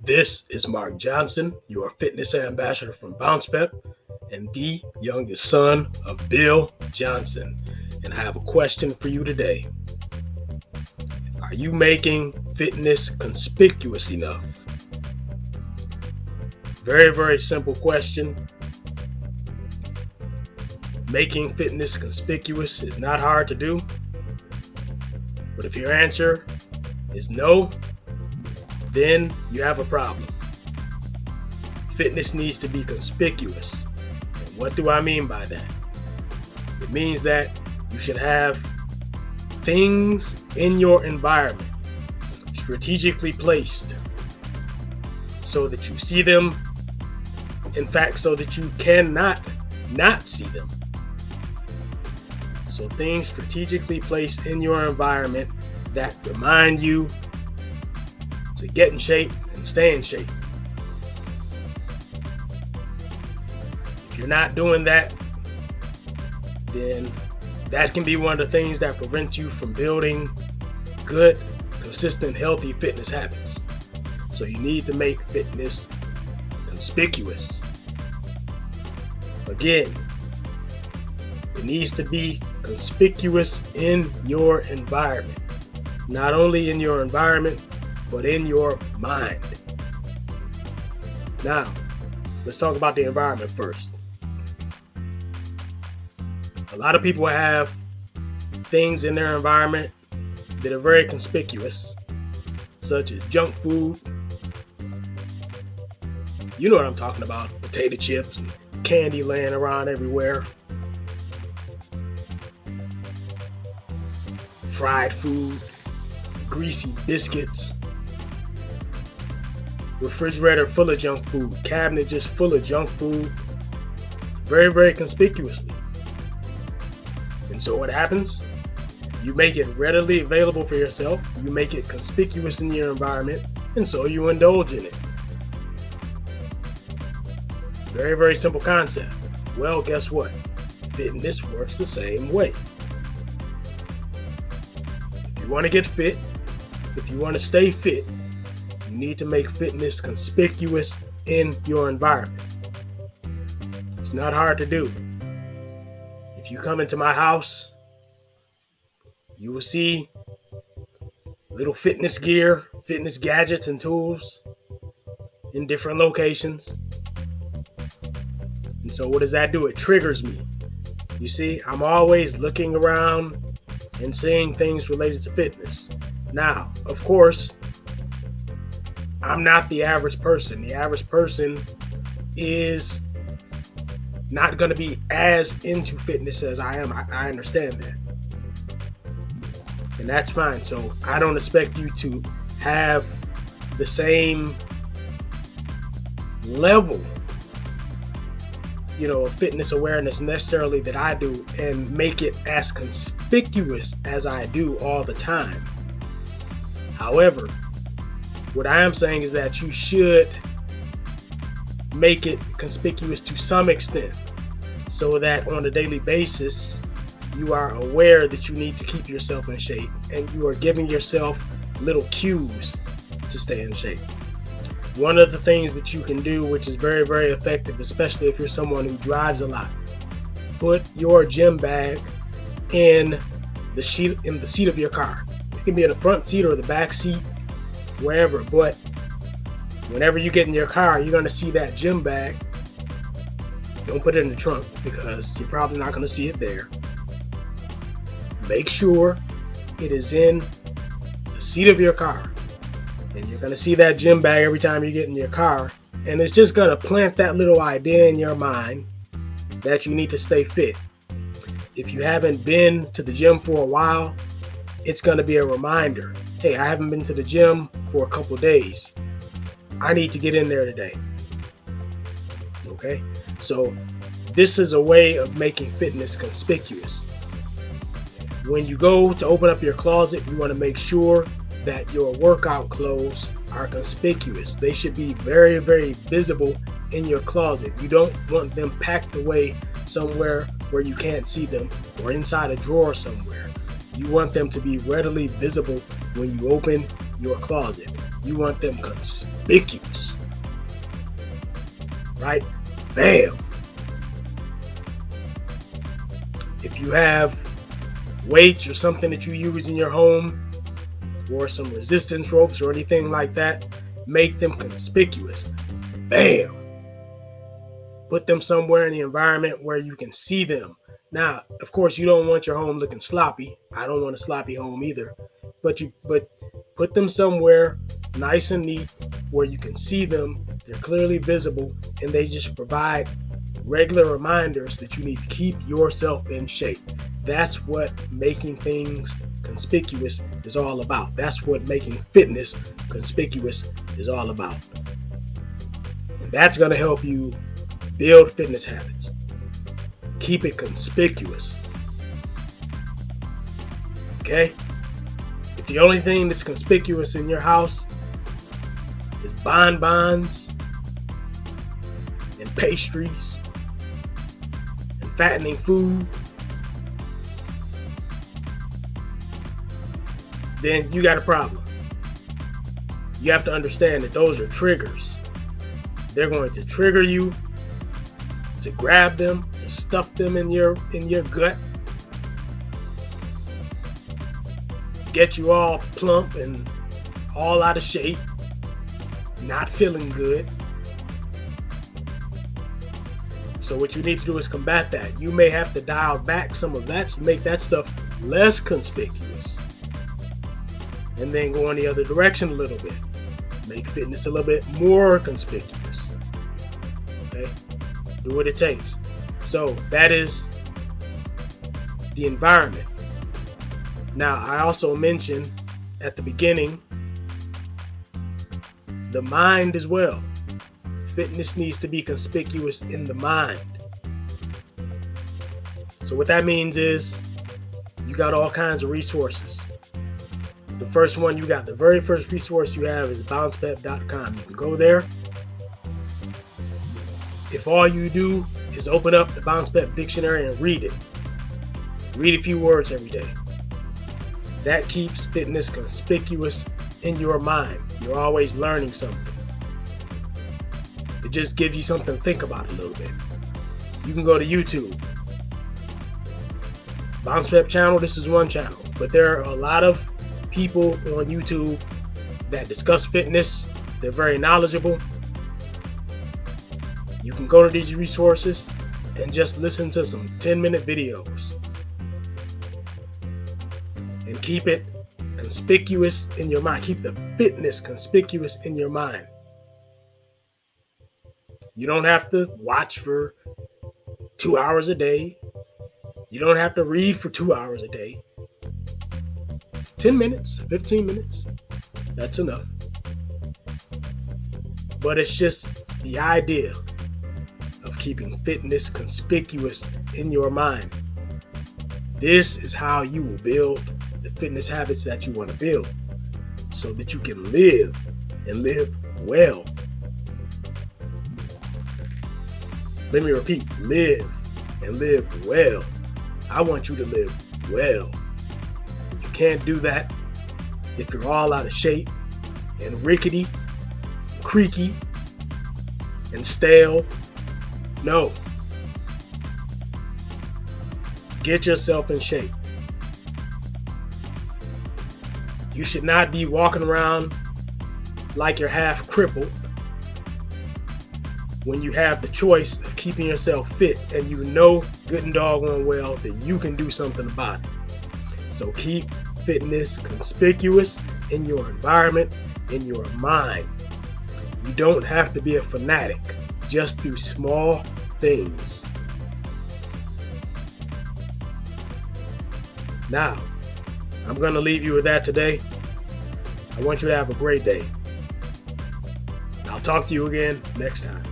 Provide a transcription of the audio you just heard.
This is Mark Johnson, your fitness ambassador from BouncePep and the youngest son of Bill Johnson. And I have a question for you today. Are you making fitness conspicuous enough? Very, very simple question. Making fitness conspicuous is not hard to do. But if your answer is no, then you have a problem. Fitness needs to be conspicuous. And what do I mean by that? It means that you should have things in your environment strategically placed so that you see them. In fact, so that you cannot not see them. So things strategically placed in your environment that remind you to get in shape and stay in shape. If you're not doing that, then that can be one of the things that prevents you from building good, consistent, healthy fitness habits. So you need to make fitness conspicuous. Again, it needs to be conspicuous in your environment. Not only in your environment, but in your mind. Now, let's talk about the environment first. A lot of people have things in their environment that are very conspicuous, such as junk food. You know what I'm talking about, potato chips and candy laying around everywhere. Fried food, greasy biscuits, refrigerator full of junk food, cabinet just full of junk food, very, very conspicuously. And so what happens? You make it readily available for yourself, you make it conspicuous in your environment, and so you indulge in it. Very, very simple concept. Well, guess what? Fitness works the same way. If you want to get fit, if you want to stay fit, you need to make fitness conspicuous in your environment. It's not hard to do. If you come into my house, you will see little fitness gear, fitness gadgets and tools in different locations. And so what does that do? It triggers me. You see, I'm always looking around and seeing things related to fitness. Now, of course, I'm not the average person. The average person is not going to be as into fitness as I am. I understand that. And that's fine. So I don't expect you to have the same level, of fitness awareness necessarily that I do and make it as conspicuous as I do all the time. However, what I am saying is that you should make it conspicuous to some extent so that on a daily basis, you are aware that you need to keep yourself in shape and you are giving yourself little cues to stay in shape. One of the things that you can do, which is very, very effective, especially if you're someone who drives a lot, put your gym bag in the seat of your car. It can be in the front seat or the back seat, wherever. But whenever you get in your car, you're going to see that gym bag. Don't put it in the trunk because you're probably not going to see it there. Make sure it is in the seat of your car. And you're going to see that gym bag every time you get in your car. And it's just going to plant that little idea in your mind that you need to stay fit. If you haven't been to the gym for a while, it's going to be a reminder. Hey, I haven't been to the gym for a couple days. I need to get in there today. Okay? So this is a way of making fitness conspicuous. When you go to open up your closet, you want to make sure that your workout clothes are conspicuous. They should be very, very visible in your closet. You don't want them packed away somewhere where you can't see them or inside a drawer somewhere. You want them to be readily visible when you open your closet. You want them conspicuous. Right? Bam! If you have weights or something that you use in your home, or some resistance ropes or anything like that, make them conspicuous. Bam! Put them somewhere in the environment where you can see them. Now, of course, you don't want your home looking sloppy. I don't want a sloppy home either. But put them somewhere nice and neat where you can see them. They're clearly visible, and they just provide regular reminders that you need to keep yourself in shape. That's what making things conspicuous is all about. That's what making fitness conspicuous is all about. And that's going to help you build fitness habits. Keep it conspicuous. Okay? If the only thing that's conspicuous in your house is bonbons and pastries and fattening food, then you got a problem. You have to understand that those are triggers. They're going to trigger you to grab them, to stuff them in your gut, get you all plump and all out of shape, not feeling good. So what you need to do is combat that. You may have to dial back some of that to make that stuff less conspicuous. And then go in the other direction a little bit. Make fitness a little bit more conspicuous. Okay? Do what it takes. So that is the environment. Now, I also mentioned at the beginning the mind as well. Fitness needs to be conspicuous in the mind. So what that means is you got all kinds of resources. The very first resource you have is bouncepep.com. You can go there. If all you do is open up the Bounce Pep dictionary and read it. Read a few words every day. That keeps fitness conspicuous in your mind. You're always learning something. It just gives you something to think about a little bit. You can go to YouTube. Bounce Pep channel, this is one channel. But there are a lot of people on YouTube that discuss fitness. They're very knowledgeable. You can go to these resources and just listen to some 10-minute videos. And keep it conspicuous in your mind. Keep the fitness conspicuous in your mind. You don't have to watch for 2 hours a day. You don't have to read for 2 hours a day. 10 minutes, 15 minutes, that's enough. But it's just the idea of keeping fitness conspicuous in your mind. This is how you will build the fitness habits that you want to build so that you can live and live well. Let me repeat, live and live well. I want you to live well. You can't do that if you're all out of shape and rickety, creaky, and stale. No. Get yourself in shape. You should not be walking around like you're half crippled when you have the choice of keeping yourself fit and you know good and doggone well that you can do something about it. So keep fitness conspicuous in your environment, in your mind. You don't have to be a fanatic. Just do small things. Now, I'm going to leave you with that today. I want you to have a great day. I'll talk to you again next time.